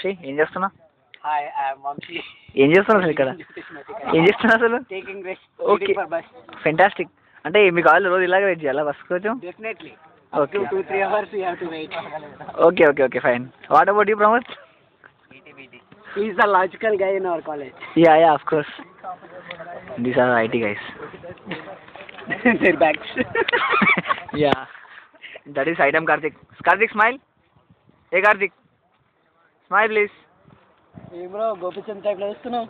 వంశీ ఏం చేస్తున్నావు? Hi I'm Vamshi. ఏం చేస్తున్నావు అసలు ఇక్కడ? ఏం చేస్తున్నావు అసలు? Taking rest. Okay fantastic. అంటే మీ కాలేజ్ రోజు ఇలాగే వెయిట్ చేయాలా బస్ కోసం? Definitely. Okay 2-3 hours you have to wait. Okay okay okay fine. What about you Pramod? He is the logical guy in our college. Yeah, of course. These are IT guys. Their bags. Yeah. That is item Karthik. Karthik, smile. Hey Karthik. Smile please. Hey bro, Gopichand type lo istunnam.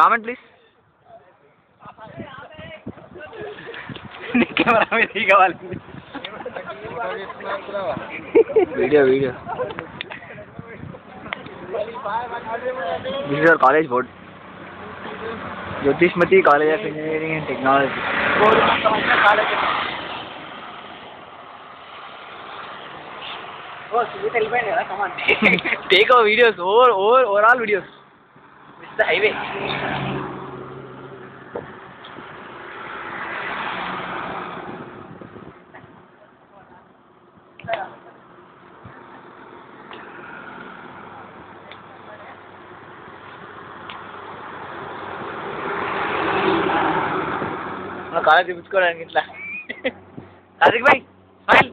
Comment please. నీ camera మీద కావాలి. Video. This is our college board. Jyotishmati College of Engineering and Technology. Take our videos, overall videos. This is the highway. College చూపించుకోవడానికి ఇట్లా. కార్తిక్ భాయ్ smile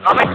comment.